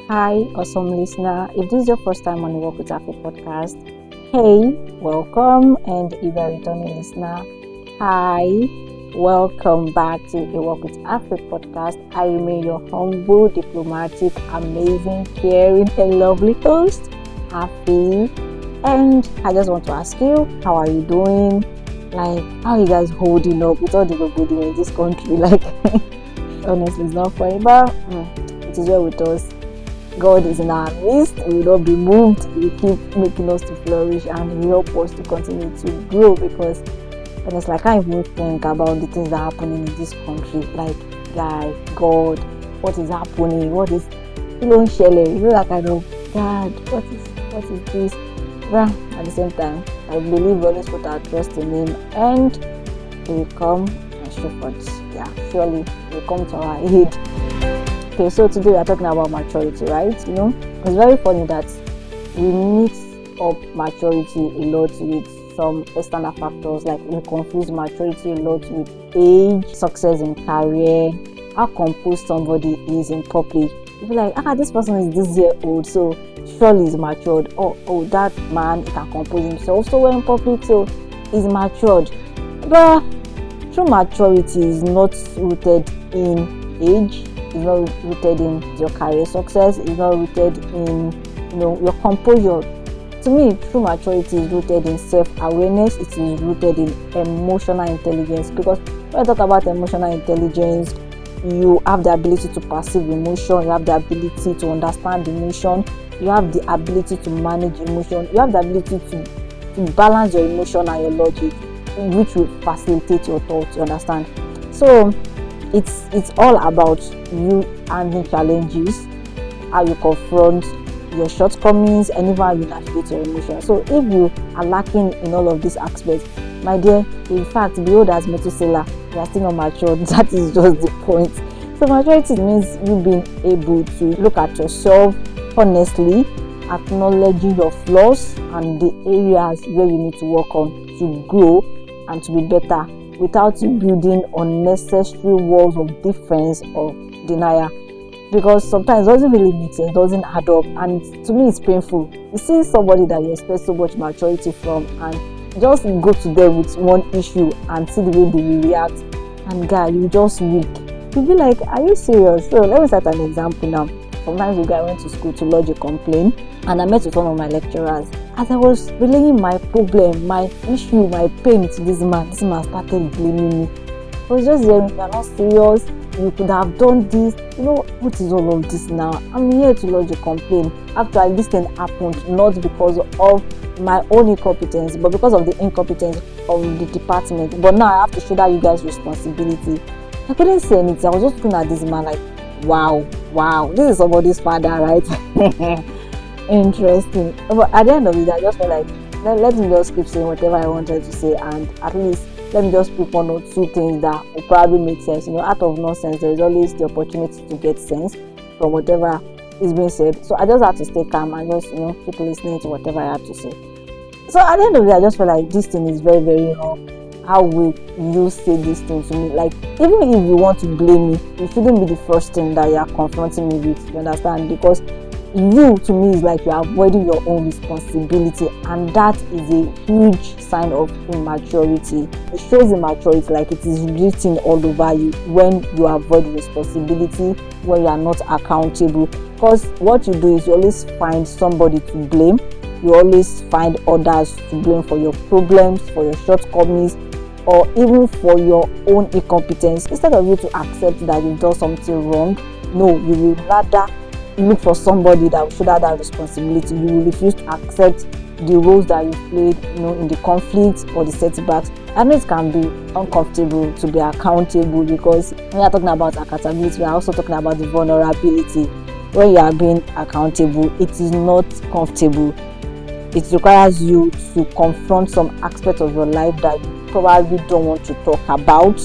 Hi, awesome listener. If this is your first time on the Work with A.F.I podcast, hey, welcome. And if you're a returning listener, hi, welcome back to a Work with A.F.I podcast. I remain your humble, diplomatic, amazing, caring, and lovely host, A.F.I. And I just want to ask you, how are you doing? Like, how are you guys holding up with all the good in this country? Like, honestly, it's not funny, but it is well with us. God is in our midst. We will not be moved. He will keep making us to flourish, and He will help us to continue to grow. Because honestly, I can't even think about the things that are happening in this country. Like, God, what is happening? What is shele? You know, that kind of God. What is this? Well, at the same time, I believe we always put our trust in Him, and He will come and show forth. Yeah, surely He will come to our aid. Okay, so today we are talking about maturity, right? You know, it's very funny that we mix up maturity a lot with some external factors. Like, we confuse maturity a lot with age, success in career, how composed somebody is in public. You feel like, this person is this year old, so surely he's matured. Oh, that man can compose himself so well in public, so he's matured. But true maturity is not rooted in age. It's not rooted in your career success. It's not rooted in, your composure. To me, true maturity is rooted in self-awareness. It is rooted in emotional intelligence. Because when I talk about emotional intelligence, you have the ability to perceive emotion. You have the ability to understand emotion. You have the ability to manage emotion. You have the ability to balance your emotion and your logic, which will facilitate your thoughts. You understand? So it's all about you handling challenges, how you confront your shortcomings, and even how you navigate your emotions. So if you are lacking in all of these aspects, my dear, in fact, be old as Methuselah, you are still not matured. That is just the point. So maturity means you being able to look at yourself honestly, acknowledging your flaws and the areas where you need to work on to grow and to be better, without you building unnecessary walls of defense or denial. Because sometimes it doesn't really make sense, it doesn't add up, and to me it's painful. You see somebody that you expect so much maturity from, and just go to them with one issue and see the way they will react, and guy, you just weak. You'll be like, are you serious? So let me set an example now. Sometimes I went to school to lodge a complaint, and I met with one of my lecturers. As I was relaying my problem, my issue, my pain to this man started blaming me. I was just hearing, you're not serious, you could have done this. What is all of this now? I'm here to lodge a complaint. Actually, this thing happened not because of my own incompetence, but because of the incompetence of the department. But now I have to shoulder you guys' responsibility. I couldn't say anything. I was just looking at this man like, wow, this is somebody's father, right? Interesting. But at the end of it, I just felt like, let me just keep saying whatever I wanted to say, and at least let me just pick one or two things that will probably make sense. Out of nonsense, there is always the opportunity to get sense from whatever is being said. So I just have to stay calm and just, keep listening to whatever I have to say. So at the end of the day, I just feel like this thing is very, very wrong. How will you say this thing to me? Like, even if you want to blame me, it shouldn't be the first thing that you are confronting me with. You understand? Because you, to me, is like you are avoiding your own responsibility, and that is a huge sign of immaturity. It shows immaturity, like it is written all over you when you avoid responsibility, when you are not accountable. Because what you do is you always find somebody to blame. You always find others to blame for your problems, for your shortcomings, or even for your own incompetence. Instead of you to accept that you've done something wrong, no, you will rather look for somebody that will shoulder that responsibility. You will refuse to accept the roles that you played, in the conflict or the setbacks. I know it can be uncomfortable to be accountable, because when we are talking about accountability, we are also talking about the vulnerability. When you are being accountable, it is not comfortable. It requires you to confront some aspect of your life that you probably don't want to talk about.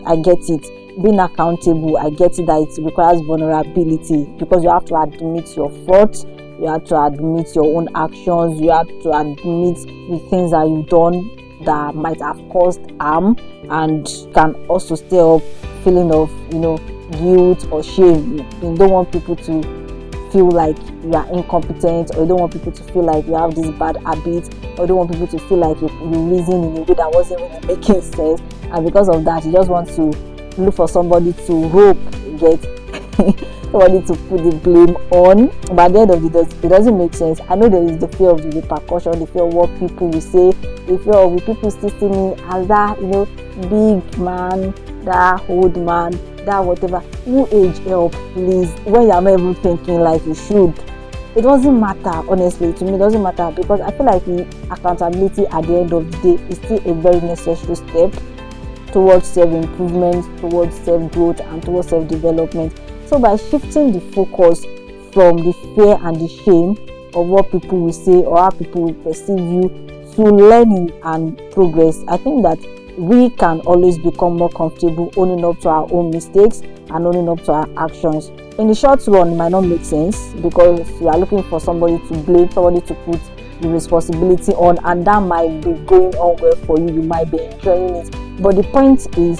I get it. Being accountable, I get it that it requires vulnerability, because you have to admit your faults, you have to admit your own actions, you have to admit the things that you've done that might have caused harm, and can also stir up feeling of guilt or shame. You don't want people to feel like you are incompetent, or you don't want people to feel like you have this bad habit, or you don't want people to feel like you reason in a way that wasn't really making sense, and because of that you just want to look for somebody to hope you get somebody to put the blame on. But at the end of the day, it doesn't make sense. I know there is the fear of the repercussion, the fear of what people will say, the fear of will people still see me as that, big man, that old man, that whatever. Who age help, please? When you're not even thinking like you should, it doesn't matter. Honestly, to me, it doesn't matter, because I feel like the accountability at the end of the day is still a very necessary step towards self-improvement, towards self-growth, and towards self-development. So by shifting the focus from the fear and the shame of what people will say or how people will perceive you to learning and progress, I think that we can always become more comfortable owning up to our own mistakes and owning up to our actions. In the short run, it might not make sense, because you are looking for somebody to blame, somebody to put the responsibility on, and that might be going on well for you. You might be enjoying it, but the point is,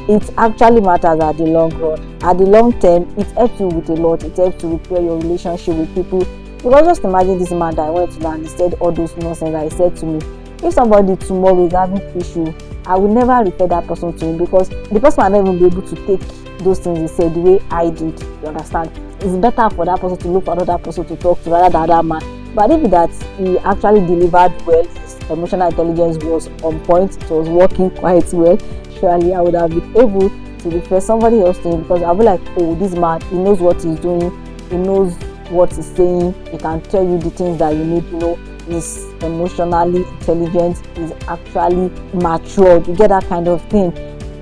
it actually matters at the long run. At the long term, it helps you with a lot. It helps to repair your relationship with people. Because just imagine this man that I went to and he said all those nonsense that he said to me. If somebody tomorrow is having issue, I will never refer that person to him, because the person might not even be able to take those things he said the way I did. You understand? It's better for that person to look for another person to talk to rather than that man. But if that he actually delivered well, his emotional intelligence was on point, it was working quite well, surely I would have been able to refer somebody else to him, because I'll be like, oh, this man, he knows what he's doing, he knows what he's saying, he can tell you the things that you need to know, he's emotionally intelligent, he's actually matured. You get that kind of thing.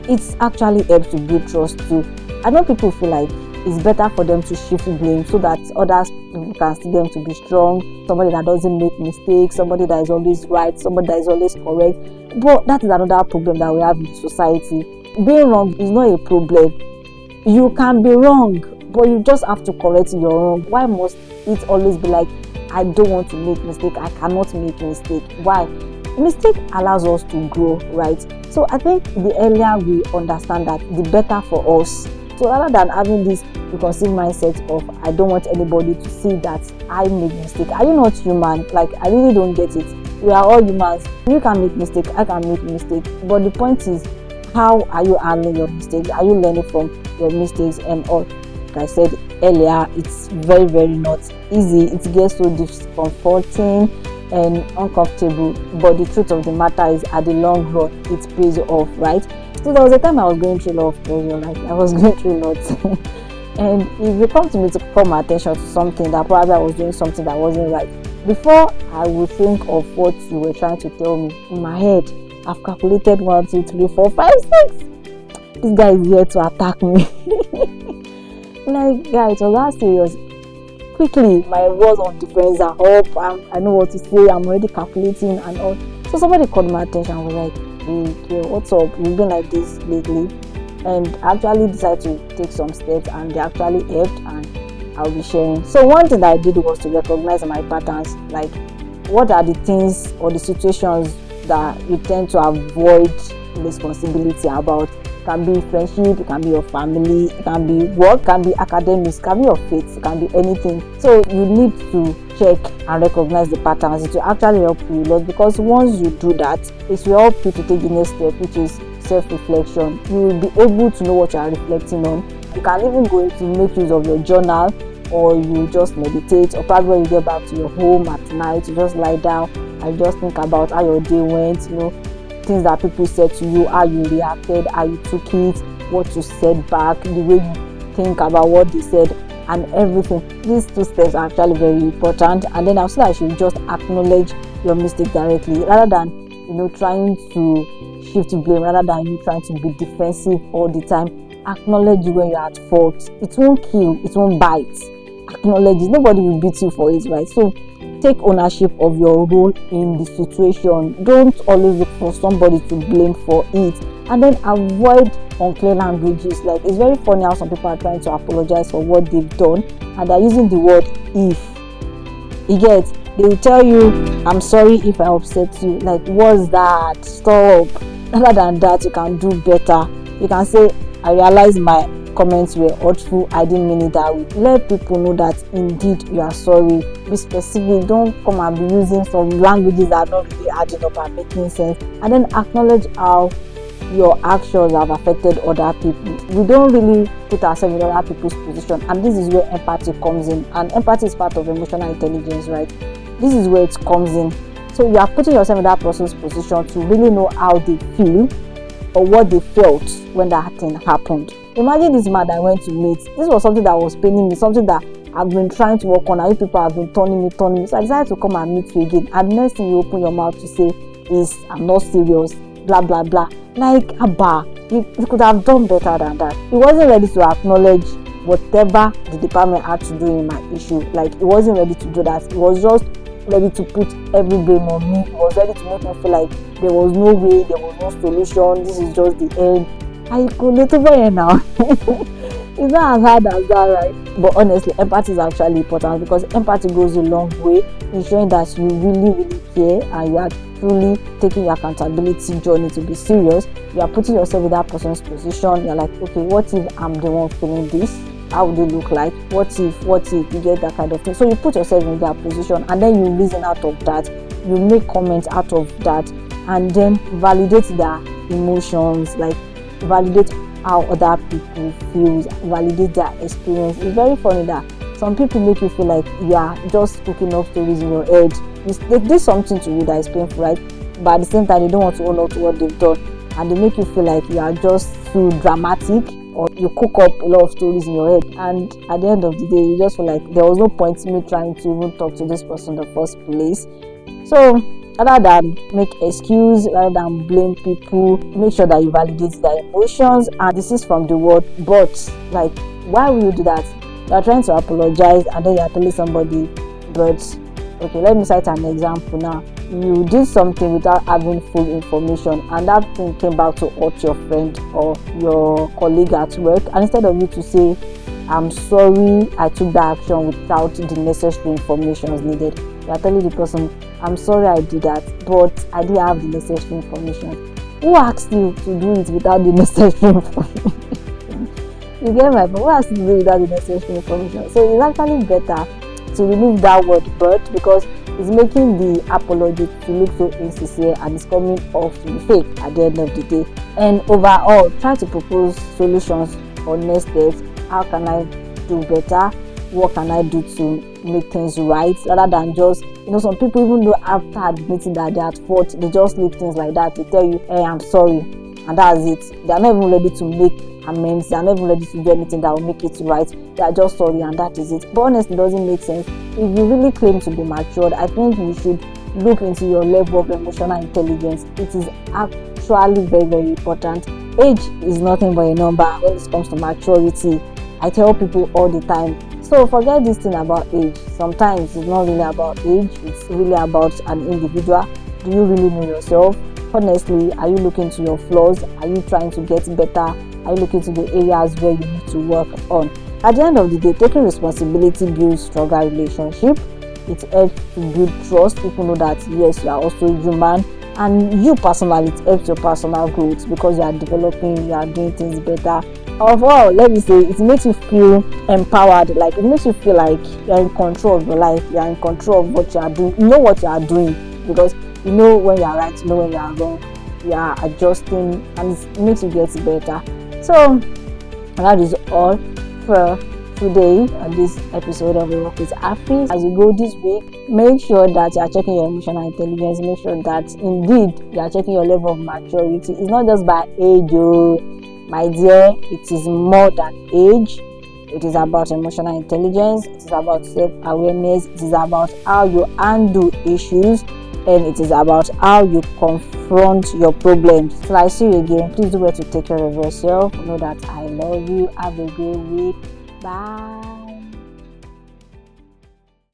It's actually helps to build trust too. I know people feel like it's better for them to shift blame so that others can see them to be strong, somebody that doesn't make mistakes, somebody that is always right, somebody that is always correct. But that is another problem that we have in society. Being wrong is not a problem. You can be wrong, but you just have to correct your wrong. Why must it always be like, I don't want to make mistake, I cannot make mistake? Why? Mistake allows us to grow, right? So I think the earlier we understand that, the better for us. So rather than having this preconceived mindset of I don't want anybody to see that I make mistake. Are you not human? Like, I really don't get it. We are all humans. You can make mistake, I can make mistake. But the point is, how are you handling your mistakes? Are you learning from your mistakes and all? Like I said earlier, it's very, very not easy. It gets so discomforting and uncomfortable. But the truth of the matter is, at the long run, it pays off, right? So there was a time I was going through a lot of pressure, like I was going through a lot. And if you come to me to call my attention to something that probably I was doing something that wasn't right, before I would think of what you were trying to tell me, in my head, I've calculated 1, 2, 3, 4, 5, 6. This guy is here to attack me. Like, guys, it was that serious. Quickly, my words of defense are up. I know what to say. I'm already calculating and all. So somebody called my attention and was like, hey, what's up? You've been like this lately. And I actually decided to take some steps, and they actually helped, and I'll be sharing. So one thing that I did was to recognize my patterns. Like, what are the things or the situations that you tend to avoid responsibility about? It can be friendship, it can be your family, it can be work, it can be academics, it can be your faith, it can be anything. So you need to check and recognize the patterns. It will actually help you a lot, because once you do that, it will help you to take the next step, which is self-reflection. You will be able to know what you are reflecting on. You can even go to make use of your journal, or you just meditate, or probably when you get back to your home at night, you just lie down and just think about how your day went, things that people said to you, how you reacted, how you took it, what you said back, the way you think about what they said, and everything. These 2 steps are actually very important. And then I'll say I should just acknowledge your mistake directly, rather than trying to shift blame, rather than you trying to be defensive all the time. Acknowledge when you're at fault. It won't kill, it won't bite. Acknowledge it. Nobody will beat you for it, right? So take ownership of your role in the situation. Don't always look for somebody to blame for it. And then avoid unclear languages. Like, it's very funny how some people are trying to apologize for what they've done, and they're using the word if. You get, they will tell you, I'm sorry if I upset you. Like, what's that? Stop. Other than that, you can do better. You can say, I realize my comments were hurtful, I didn't mean it that way. Let people know that indeed you are sorry. Be specific. Don't come and be using some languages that are not really adding up and making sense. And then acknowledge how your actions have affected other people. We don't really put ourselves in other people's position, and this is where empathy comes in. And empathy is part of emotional intelligence, right? This is where it comes in. So you are putting yourself in that person's position to really know how they feel or what they felt when that thing happened. Imagine this man that I went to meet. This was something that was paining me, something that I've been trying to work on, and you people have been turning me. So I decided to come and meet you again. And the next thing you open your mouth to say is, I'm not serious, blah blah blah. Like, Abba, you could have done better than that. He wasn't ready to acknowledge whatever the department had to do in my issue. Like, he wasn't ready to do that. He was just ready to put every blame on me. He was ready to make me feel like there was no way, there was no solution, this is just the end. I could let over here now. It's not as hard as that, right? But honestly, empathy is actually important, because empathy goes a long way in showing that you really care and you are truly taking your accountability journey to be serious. You are putting yourself in that person's position. You're like, okay, what if I'm the one feeling this? How would it look like? What if you get that kind of thing? So you put yourself in that position, and then you reason out of that, you make comments out of that, and then validate their emotions, like validate how other people feel, validate their experience. It's very funny that some people make you feel like you are just cooking up stories in your head. They did something to you that is painful, right? But at the same time, they don't want to own up to what they've done, and they make you feel like you are just too dramatic, or you cook up a lot of stories in your head, and at the end of the day, you just feel like there was no point in me trying to even talk to this person in the first place. So rather than make excuse, rather than blame people, make sure that you validate their emotions. And this is from the word but. Like, why will you do that? You are trying to apologize, and then you are telling somebody, but okay, let me cite an example now. You did something without having full information, and that thing came back to hurt your friend or your colleague at work, and instead of you to say, I'm sorry, I took that action without the necessary information needed, you are telling the person, I'm sorry I did that, but I didn't have the necessary information. Who asked you to do it without the necessary information? You get my point? Who asked you to do it without the necessary information? So it's actually better to remove that word but, because it's making the apology to look so insincere, and it's coming off to be fake at the end of the day. And overall, try to propose solutions or next steps. How can I do better? What can I do to make things right? Rather than just, some people, even though after admitting that they're at fault, they just leave things like that. They tell you, hey, I'm sorry, and that's it. They're not even ready to make amends. They're not even ready to do anything that will make it right. They're just sorry, and that is it. But honestly, it doesn't make sense. If you really claim to be matured, I think you should look into your level of emotional intelligence. It is actually very important. Age is nothing but a number when it comes to maturity. I tell people all the time. So forget this thing about age. Sometimes it's not really about age. It's really about an individual. Do you really know yourself? Honestly, are you looking to your flaws? Are you trying to get better? Are you looking to the areas where you need to work on? At the end of the day, taking responsibility builds stronger relationship. It helps to build trust. People know that yes, you are also human, and you personally, it helps your personal growth, because you are developing, you are doing things better. Overall, let me say, it makes you feel empowered. Like, it makes you feel like you are in control of your life. You are in control of what you are doing. You know what you are doing, because you know when you are right, you know when you are wrong. You are adjusting, and it makes you get better. So that is all for today on this episode of A Walk with A.F.I. As you go this week, make sure that you are checking your emotional intelligence. Make sure that indeed you are checking your level of maturity. It's not just by age, my dear. It is more than age. It is about emotional intelligence. It is about self-awareness. It is about how you handle issues, and it is about how you confront your problems. So I see you again. Please do well to take care of yourself. Know that I love you. Have a great week. Bye.